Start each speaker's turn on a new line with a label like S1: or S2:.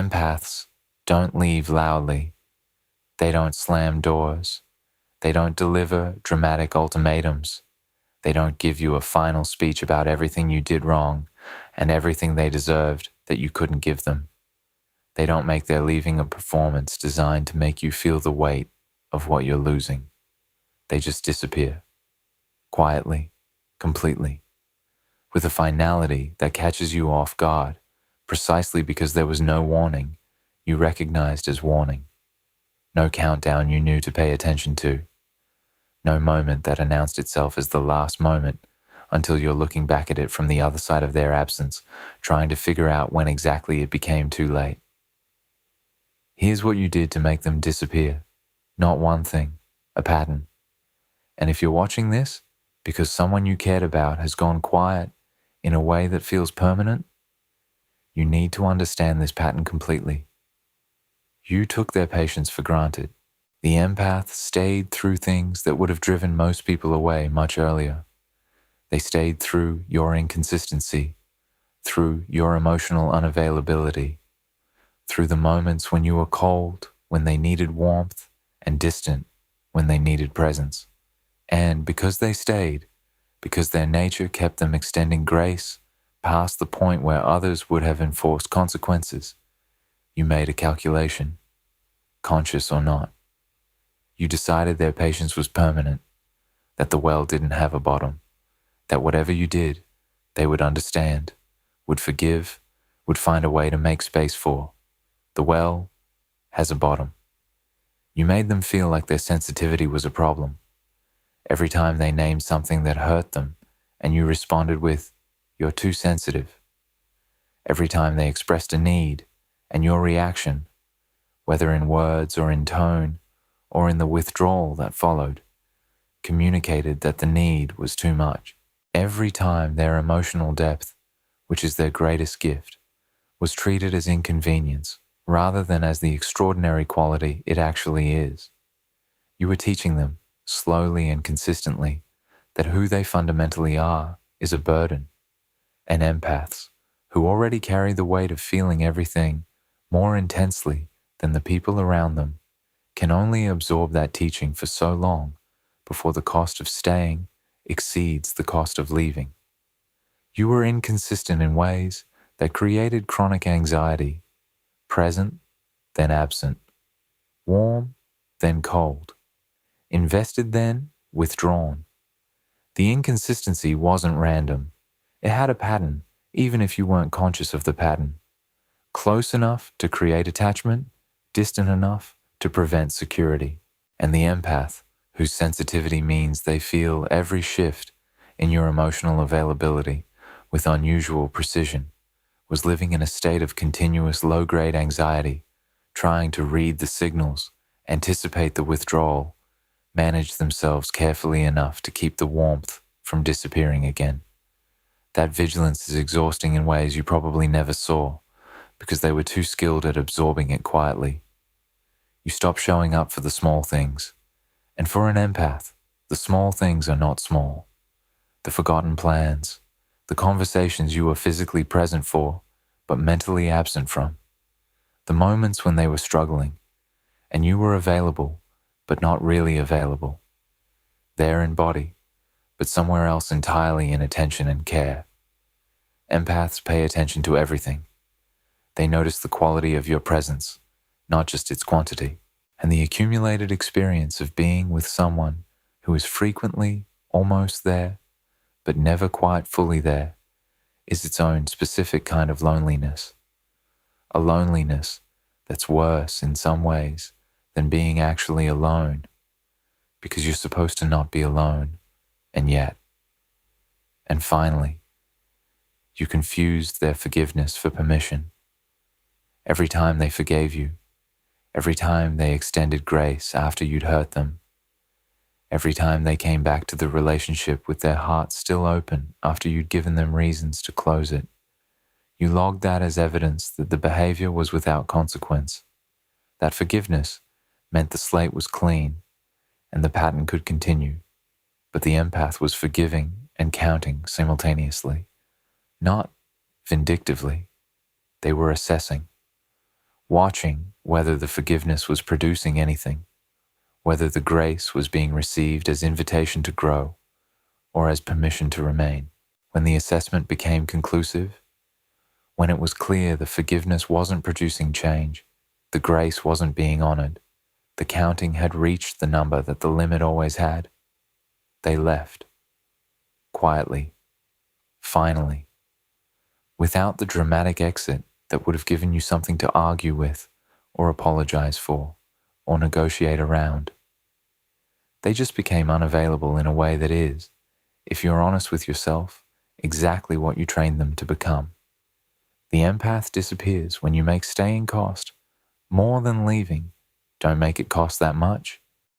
S1: Empaths don't leave loudly. They don't slam doors. They don't deliver dramatic ultimatums. They don't give you a final speech about everything you did wrong and everything they deserved that you couldn't give them. They don't make their leaving a performance designed to make you feel the weight of what you're losing. They just disappear. Quietly, completely, with a finality that catches you off guard, precisely because there was no warning you recognized as warning, no countdown you knew to pay attention to, no moment that announced itself as the last moment until you're looking back at it from the other side of their absence, trying to figure out when exactly it became too late. Here's what you did to make them disappear. Not one thing, a pattern. And if you're watching this because someone you cared about has gone quiet in a way that feels permanent, you need to understand this pattern completely. You took their patience for granted. The empath stayed through things that would have driven most people away much earlier. They stayed through your inconsistency, through your emotional unavailability, through the moments when you were cold, when they needed warmth, and distant when they needed presence. And because they stayed, because their nature kept them extending grace past the point where others would have enforced consequences, you made a calculation, conscious or not. You decided their patience was permanent, that the well didn't have a bottom, that whatever you did, they would understand, would forgive, would find a way to make space for. The well has a bottom. You made them feel like their sensitivity was a problem. Every time they named something that hurt them, and you responded with, "You're too sensitive." Every time they expressed a need, and your reaction, whether in words or in tone, or in the withdrawal that followed, communicated that the need was too much. Every time their emotional depth, which is their greatest gift, was treated as inconvenience rather than as the extraordinary quality it actually is. You were teaching them, slowly and consistently, that who they fundamentally are is a burden. And empaths, who already carry the weight of feeling everything more intensely than the people around them, can only absorb that teaching for so long before the cost of staying exceeds the cost of leaving. You were inconsistent in ways that created chronic anxiety, present, then absent, warm, then cold, invested, then withdrawn. The inconsistency wasn't random. It had a pattern, even if you weren't conscious of the pattern. Close enough to create attachment, distant enough to prevent security. And the empath, whose sensitivity means they feel every shift in your emotional availability with unusual precision, was living in a state of continuous low-grade anxiety, trying to read the signals, anticipate the withdrawal, manage themselves carefully enough to keep the warmth from disappearing again. That vigilance is exhausting in ways you probably never saw, because they were too skilled at absorbing it quietly. You stop showing up for the small things. And for an empath, the small things are not small. The forgotten plans, the conversations you were physically present for, but mentally absent from. The moments when they were struggling, and you were available, but not really available. There in body, but somewhere else entirely in attention and care. Empaths pay attention to everything. They notice the quality of your presence, not just its quantity, and the accumulated experience of being with someone who is frequently almost there, but never quite fully there, is its own specific kind of loneliness. A loneliness that's worse in some ways than being actually alone, because you're supposed to not be alone, and yet. And finally, you confused their forgiveness for permission. Every time they forgave you, every time they extended grace after you'd hurt them, every time they came back to the relationship with their hearts still open after you'd given them reasons to close it, you logged that as evidence that the behavior was without consequence. That forgiveness meant the slate was clean and the pattern could continue, but the empath was forgiving and counting simultaneously. Not vindictively. They were assessing. watching whether the forgiveness was producing anything, whether the grace was being received as invitation to grow or as permission to remain. When the assessment became conclusive, when it was clear the forgiveness wasn't producing change, the grace wasn't being honored, the counting had reached the number that the limit always had, they left, quietly, finally, without the dramatic exit that would have given you something to argue with or apologize for or negotiate around. They just became unavailable in a way that is, if you're honest with yourself, exactly what you trained them to become. The empath disappears when you make staying cost more than leaving. Don't make it cost that much,